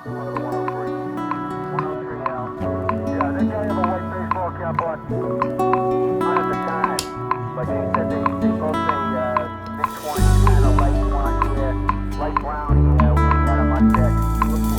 Yeah, they gave him a white baseball cap on at the time, but they said they both say mid-20s, kind of light blonde hair, light brown hair. We had him on deck. Looked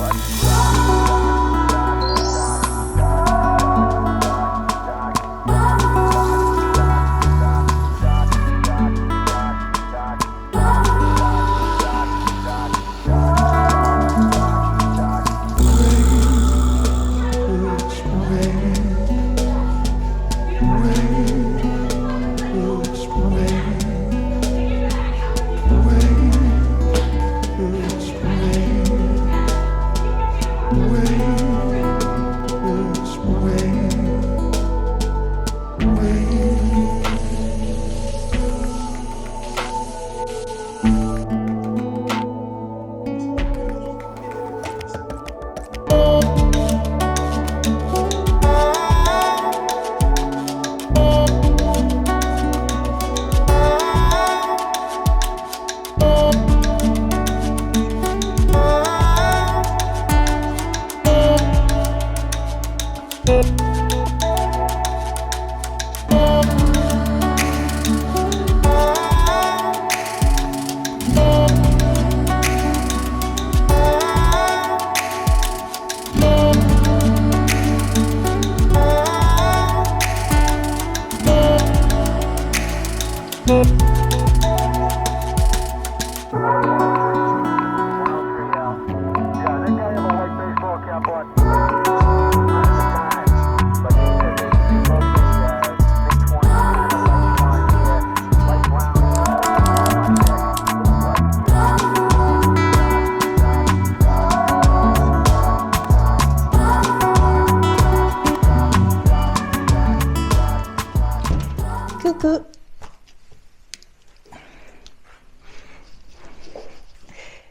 Coucou!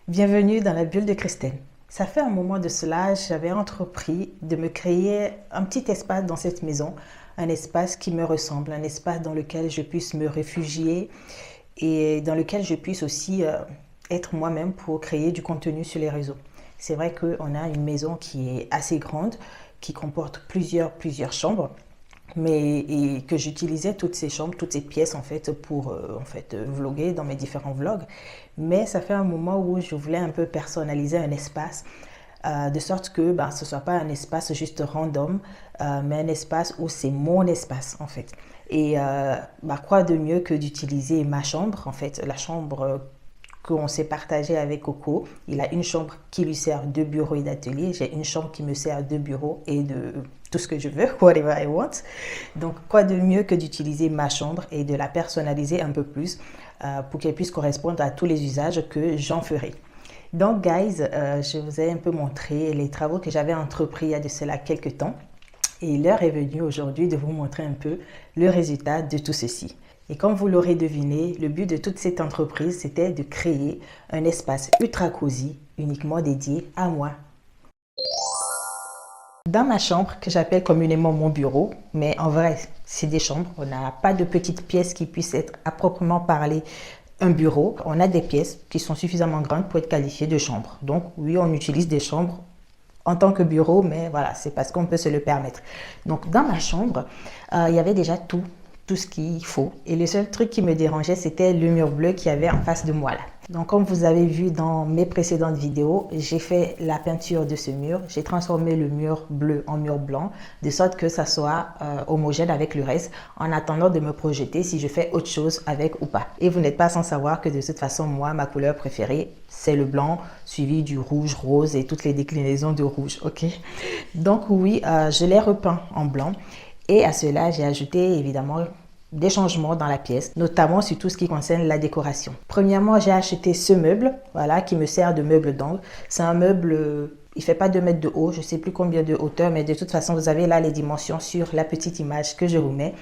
Bienvenue dans la bulle de Christelle. Ça fait un moment de cela, j'avais entrepris de me créer un petit espace dans cette maison, un espace qui me ressemble, un espace dans lequel je puisse me réfugier et dans lequel je puisse aussi être moi-même pour créer du contenu sur les réseaux. C'est vrai qu'on a une maison qui est assez grande, qui comporte plusieurs chambres. Et que j'utilisais toutes ces chambres, toutes ces pièces en fait pour vlogger dans mes différents vlogs. Mais ça fait un moment où je voulais un peu personnaliser un espace de sorte que ce ne soit pas un espace juste random, mais un espace où c'est mon espace en fait. Et quoi de mieux que d'utiliser ma chambre, en fait, la chambre qu'on s'est partagée avec Coco. Il a une chambre qui lui sert de bureau et d'atelier. J'ai une chambre qui me sert de bureau et de tout ce que je veux, whatever I want. Donc, quoi de mieux que d'utiliser ma chambre et de la personnaliser un peu plus pour qu'elle puisse correspondre à tous les usages que j'en ferai. Donc, guys, je vous ai un peu montré les travaux que j'avais entrepris il y a de cela quelques temps. Et l'heure est venue aujourd'hui de vous montrer un peu le résultat de tout ceci. Et comme vous l'aurez deviné, le but de toute cette entreprise, c'était de créer un espace ultra cosy, uniquement dédié à moi. Dans ma chambre, que j'appelle communément mon bureau, mais en vrai, c'est des chambres. On n'a pas de petites pièces qui puissent être à proprement parler un bureau. On a des pièces qui sont suffisamment grandes pour être qualifiées de chambres. Donc oui, on utilise des chambres en tant que bureau, mais voilà, c'est parce qu'on peut se le permettre. Donc dans ma chambre, il y avait déjà tout ce qu'il faut. Et le seul truc qui me dérangeait, c'était le mur bleu qu'il y avait en face de moi là. Donc comme vous avez vu dans mes précédentes vidéos, j'ai fait la peinture de ce mur. J'ai transformé le mur bleu en mur blanc, de sorte que ça soit homogène avec le reste, en attendant de me projeter si je fais autre chose avec ou pas. Et vous n'êtes pas sans savoir que de toute façon, moi, ma couleur préférée, c'est le blanc, suivi du rouge, rose et toutes les déclinaisons de rouge, ok? Donc oui, je l'ai repeint en blanc. Et à cela, j'ai ajouté évidemment des changements dans la pièce, notamment sur tout ce qui concerne la décoration. Premièrement, j'ai acheté ce meuble, voilà, qui me sert de meuble d'angle. C'est un meuble, il fait pas 2 mètres de haut, je sais plus combien de hauteur, mais de toute façon, vous avez là les dimensions sur la petite image que je vous mets.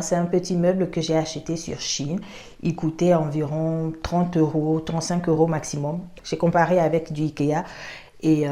C'est un petit meuble que j'ai acheté sur Shein. Il coûtait environ 30 €, 35 € maximum. J'ai comparé avec du Ikea et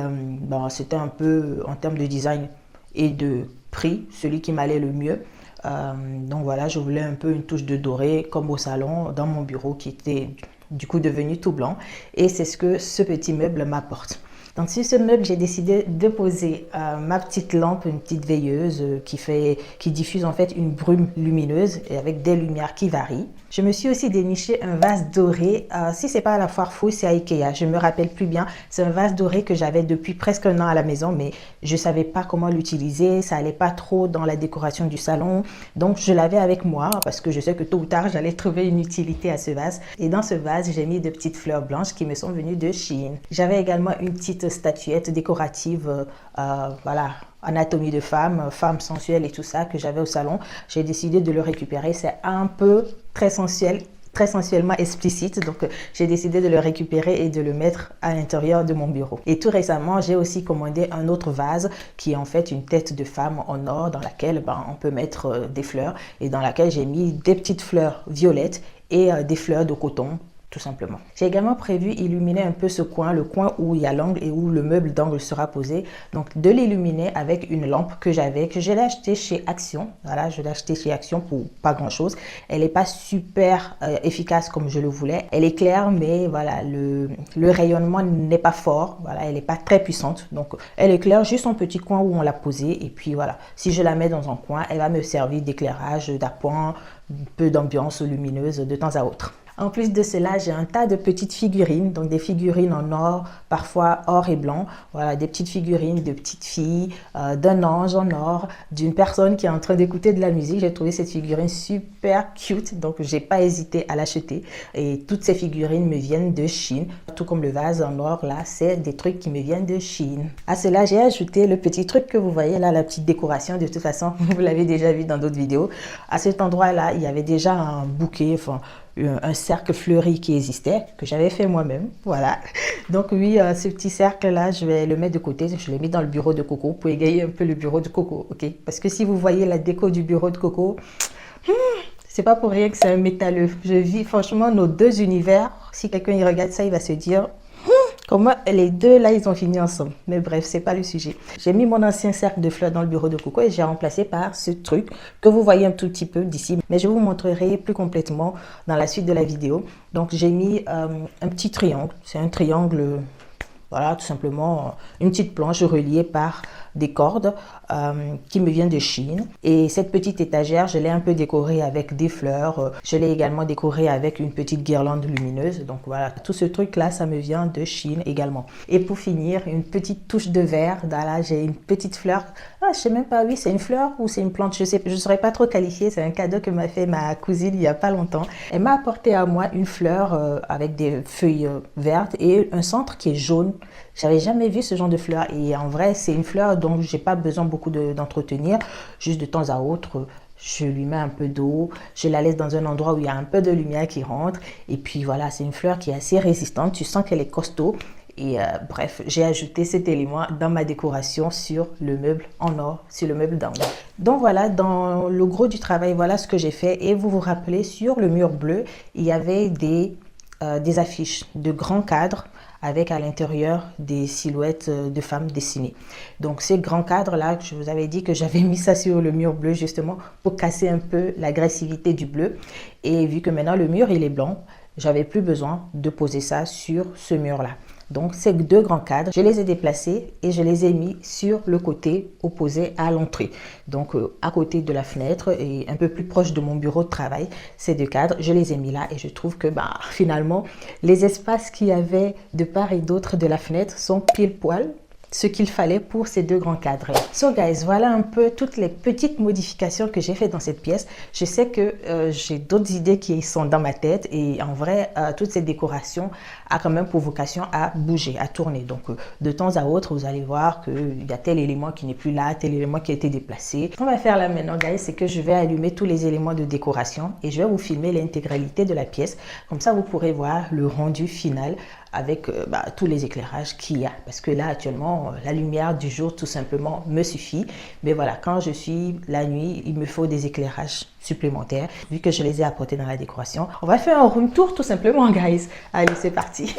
c'était un peu, en termes de design et de prix, celui qui m'allait le mieux. Donc voilà, je voulais un peu une touche de doré comme au salon dans mon bureau qui était du coup devenu tout blanc, et c'est ce que ce petit meuble m'apporte. Donc sur ce meuble, j'ai décidé de poser ma petite lampe, une petite veilleuse qui diffuse en fait une brume lumineuse et avec des lumières qui varient. Je me suis aussi déniché un vase doré. Si c'est pas à la Foire Faux, c'est à Ikea. Je me rappelle plus bien. C'est un vase doré que j'avais depuis presque un an à la maison, mais je savais pas comment l'utiliser. Ça allait pas trop dans la décoration du salon. Donc je l'avais avec moi parce que je sais que tôt ou tard, j'allais trouver une utilité à ce vase. Et dans ce vase, j'ai mis de petites fleurs blanches qui me sont venues de Chine. J'avais également une petite statuette décorative, voilà, anatomie de femme, femme sensuelle et tout ça que j'avais au salon. J'ai décidé de le récupérer. C'est un peu très sensuel, très sensuellement explicite, donc j'ai décidé de le récupérer et de le mettre à l'intérieur de mon bureau. Et tout récemment, j'ai aussi commandé un autre vase qui est en fait une tête de femme en or dans laquelle on peut mettre des fleurs et dans laquelle j'ai mis des petites fleurs violettes et des fleurs de coton, tout simplement. J'ai également prévu illuminer un peu ce coin, le coin où il y a l'angle et où le meuble d'angle sera posé. Donc de l'illuminer avec une lampe que je l'ai achetée chez Action. Voilà, je l'ai achetée chez Action pour pas grand chose. Elle n'est pas super efficace comme je le voulais. Elle est claire, mais voilà, le rayonnement n'est pas fort. Voilà, elle n'est pas très puissante. Donc elle est claire, juste un petit coin où on l'a posée. Et puis voilà, si je la mets dans un coin, elle va me servir d'éclairage, d'appoint, un peu d'ambiance lumineuse de temps à autre. En plus de cela, j'ai un tas de petites figurines, donc des figurines en or, parfois or et blanc. Voilà, des petites figurines de petites filles, d'un ange en or, d'une personne qui est en train d'écouter de la musique. J'ai trouvé cette figurine super cute, donc j'ai pas hésité à l'acheter. Et toutes ces figurines me viennent de Chine, tout comme le vase en or là, c'est des trucs qui me viennent de Chine. À cela, j'ai ajouté le petit truc que vous voyez là, la petite décoration. De toute façon, vous l'avez déjà vu dans d'autres vidéos. À cet endroit-là, il y avait déjà un bouquet, enfin un cercle fleuri qui existait, que j'avais fait moi-même, voilà. Donc oui, ce petit cercle-là, je vais le mettre de côté, je l'ai mis dans le bureau de Coco pour égayer un peu le bureau de Coco, ok? Parce que si vous voyez la déco du bureau de Coco, c'est pas pour rien que c'est un métalleux. Je vis franchement nos deux univers. Si quelqu'un y regarde ça, il va se dire... Comment les deux là, ils ont fini ensemble. Mais bref, c'est pas le sujet. J'ai mis mon ancien cercle de fleurs dans le bureau de Coco et j'ai remplacé par ce truc que vous voyez un tout petit peu d'ici. Mais je vous montrerai plus complètement dans la suite de la vidéo. Donc j'ai mis un petit triangle. C'est un triangle, voilà, tout simplement une petite planche reliée par des cordes qui me viennent de Chine. Et cette petite étagère, je l'ai un peu décorée avec des fleurs. Je l'ai également décorée avec une petite guirlande lumineuse. Donc voilà, tout ce truc-là, ça me vient de Chine également. Et pour finir, une petite touche de vert. Là, j'ai une petite fleur. Ah, je sais même pas, oui, c'est une fleur ou c'est une plante. Je ne saurais pas trop qualifier. C'est un cadeau que m'a fait ma cousine il y a pas longtemps. Elle m'a apporté à moi une fleur avec des feuilles vertes et un centre qui est jaune. J'avais jamais vu ce genre de fleur et en vrai, c'est une fleur dont j'ai pas besoin beaucoup d'entretenir. Juste de temps à autre, je lui mets un peu d'eau, je la laisse dans un endroit où il y a un peu de lumière qui rentre. Et puis voilà, c'est une fleur qui est assez résistante. Tu sens qu'elle est costaud. Et bref, j'ai ajouté cet élément dans ma décoration sur le meuble en or, sur le meuble d'angle. Donc voilà, dans le gros du travail, voilà ce que j'ai fait. Et vous vous rappelez, sur le mur bleu, il y avait des affiches de grands cadres avec à l'intérieur des silhouettes de femmes dessinées. Donc ces grands cadres-là, je vous avais dit que j'avais mis ça sur le mur bleu justement pour casser un peu l'agressivité du bleu. Et vu que maintenant le mur il est blanc, j'avais plus besoin de poser ça sur ce mur-là. Donc ces deux grands cadres, je les ai déplacés et je les ai mis sur le côté opposé à l'entrée. Donc à côté de la fenêtre et un peu plus proche de mon bureau de travail, ces deux cadres, je les ai mis là et je trouve que finalement, les espaces qu'il y avait de part et d'autre de la fenêtre sont pile poil ce qu'il fallait pour ces deux grands cadres. So guys, voilà un peu toutes les petites modifications que j'ai faites dans cette pièce. Je sais que j'ai d'autres idées qui sont dans ma tête et en vrai, toute cette décoration a quand même pour vocation à bouger, à tourner. Donc de temps à autre, vous allez voir qu'il y a tel élément qui n'est plus là, tel élément qui a été déplacé. Ce qu'on va faire là maintenant, guys, c'est que je vais allumer tous les éléments de décoration et je vais vous filmer l'intégralité de la pièce. Comme ça, vous pourrez voir le rendu final avec tous les éclairages qu'il y a. Parce que là, actuellement, la lumière du jour, tout simplement, me suffit. Mais voilà, quand je suis la nuit, il me faut des éclairages supplémentaires, vu que je les ai apportés dans la décoration. On va faire un room tour, tout simplement, guys. Allez, c'est parti.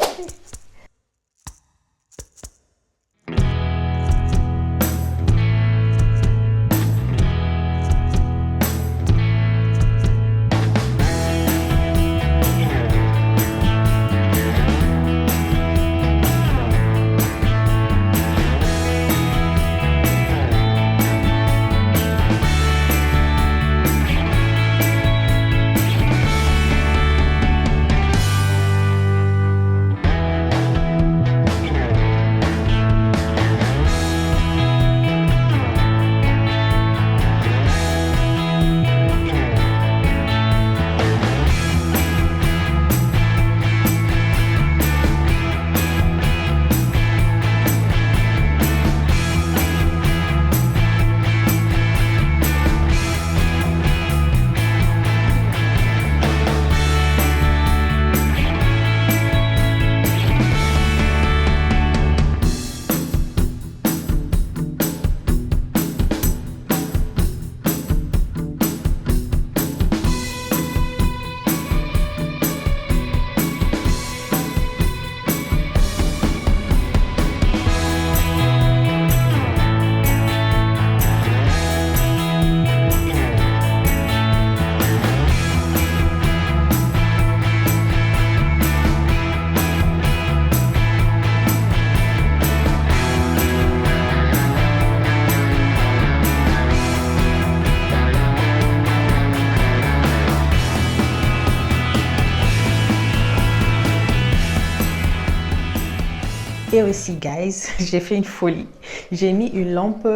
Et aussi, guys, j'ai fait une folie. J'ai mis une lampe,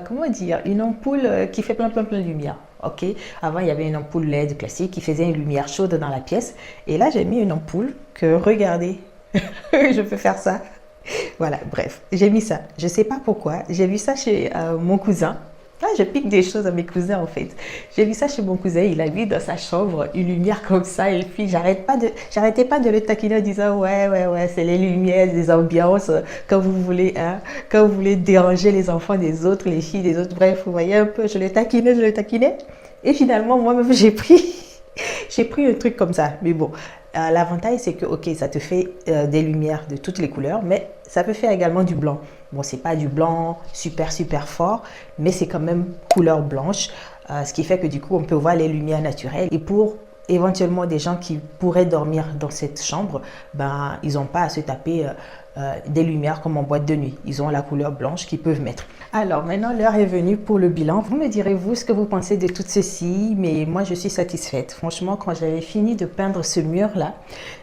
comment dire, une ampoule qui fait plein de lumière. Ok, avant il y avait une ampoule LED classique qui faisait une lumière chaude dans la pièce. Et là, j'ai mis une ampoule que, regardez, je peux faire ça. Voilà, bref, j'ai mis ça. Je sais pas pourquoi. J'ai vu ça chez mon cousin. Ah, je pique des choses à mes cousins en fait. J'ai vu ça chez mon cousin, il a mis dans sa chambre une lumière comme ça et puis j'arrêtais pas de le taquiner en disant ouais, c'est les lumières, des ambiances, quand vous voulez, hein, quand vous voulez déranger les enfants des autres, les filles des autres, bref, vous voyez un peu, je le taquinais et finalement moi-même j'ai pris un truc comme ça, mais bon. L'avantage, c'est que, ok, ça te fait des lumières de toutes les couleurs, mais ça peut faire également du blanc. Bon, c'est pas du blanc super fort, mais c'est quand même couleur blanche, ce qui fait que du coup, on peut voir les lumières naturelles. Et pour éventuellement des gens qui pourraient dormir dans cette chambre, ben, ils n'ont pas à se taper des lumières comme en boîte de nuit. Ils ont la couleur blanche qu'ils peuvent mettre. Alors maintenant, l'heure est venue pour le bilan. Vous me direz, vous, ce que vous pensez de tout ceci, mais moi, je suis satisfaite. Franchement, quand j'avais fini de peindre ce mur-là,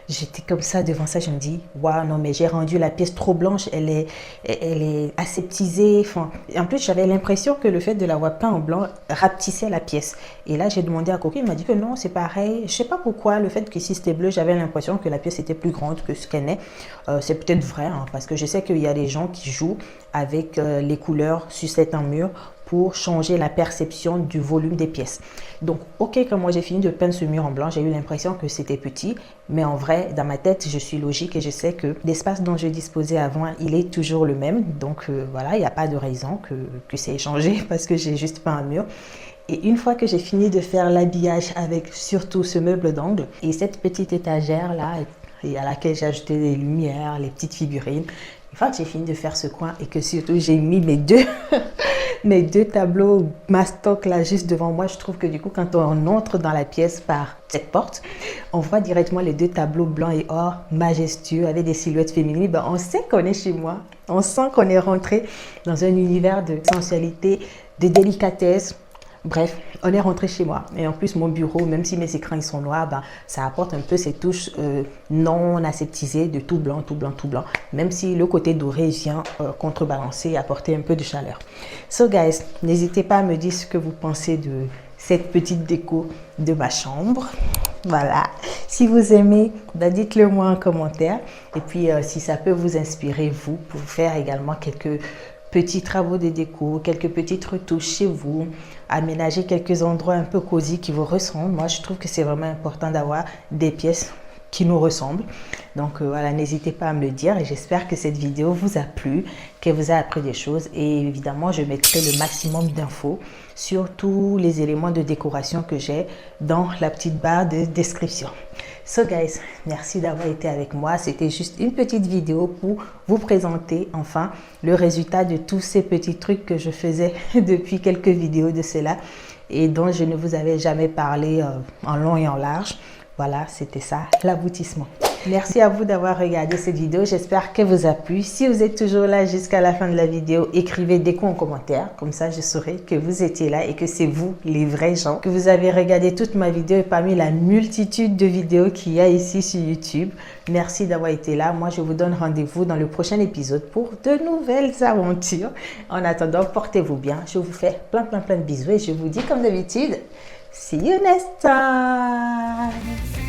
j'étais comme ça devant ça, je me dis, waouh, non, mais j'ai rendu la pièce trop blanche, elle est aseptisée. Enfin, en plus, j'avais l'impression que le fait de l'avoir peint en blanc rapetissait la pièce. Et là, j'ai demandé à Coco, il m'a dit que non, c'est pareil. Je sais pas pourquoi, le fait que si c'était bleu, j'avais l'impression que la pièce était plus grande que ce qu'elle est. C'est peut-être vrai, hein, parce que je sais qu'il y a des gens qui jouent avec les couleurs sur certains murs pour changer la perception du volume des pièces. Donc, ok, quand moi j'ai fini de peindre ce mur en blanc, j'ai eu l'impression que c'était petit, mais en vrai, dans ma tête, je suis logique et je sais que l'espace dont je disposais avant, il est toujours le même. Donc voilà, il n'y a pas de raison que c'est changé parce que j'ai juste peint un mur. Et une fois que j'ai fini de faire l'habillage avec surtout ce meuble d'angle et cette petite étagère là, et à laquelle j'ai ajouté des lumières, les petites figurines, une fois que j'ai fini de faire ce coin et que surtout j'ai mis mes deux tableaux mastoc là juste devant moi, je trouve que du coup quand on entre dans la pièce par cette porte, on voit directement les deux tableaux blancs et or majestueux avec des silhouettes féminines. Ben, on sait qu'on est chez moi, on sent qu'on est rentré dans un univers de sensualité, de délicatesse. Bref, on est rentré chez moi. Et en plus, mon bureau, même si mes écrans ils sont noirs, ben, ça apporte un peu ces touches non aseptisées de tout blanc. Même si le côté doré vient contrebalancer et apporter un peu de chaleur. So guys, n'hésitez pas à me dire ce que vous pensez de cette petite déco de ma chambre. Voilà. Si vous aimez, ben dites-le moi en commentaire. Et puis, si ça peut vous inspirer, vous, pour faire également quelques petits travaux de déco, quelques petites retouches chez vous, aménager quelques endroits un peu cosy qui vous ressemblent. Moi, je trouve que c'est vraiment important d'avoir des pièces qui nous ressemblent. Donc voilà, n'hésitez pas à me le dire et j'espère que cette vidéo vous a plu, qu'elle vous a appris des choses et évidemment, je mettrai le maximum d'infos sur tous les éléments de décoration que j'ai dans la petite barre de description. So guys, merci d'avoir été avec moi. C'était juste une petite vidéo pour vous présenter enfin le résultat de tous ces petits trucs que je faisais depuis quelques vidéos de cela et dont je ne vous avais jamais parlé en long et en large. Voilà, c'était ça, l'aboutissement. Merci à vous d'avoir regardé cette vidéo. J'espère qu'elle vous a plu. Si vous êtes toujours là jusqu'à la fin de la vidéo, écrivez déco en commentaire. Comme ça, je saurai que vous étiez là et que c'est vous, les vrais gens, que vous avez regardé toute ma vidéo et parmi la multitude de vidéos qu'il y a ici sur YouTube. Merci d'avoir été là. Moi, je vous donne rendez-vous dans le prochain épisode pour de nouvelles aventures. En attendant, portez-vous bien. Je vous fais plein de bisous et je vous dis comme d'habitude, see you next time.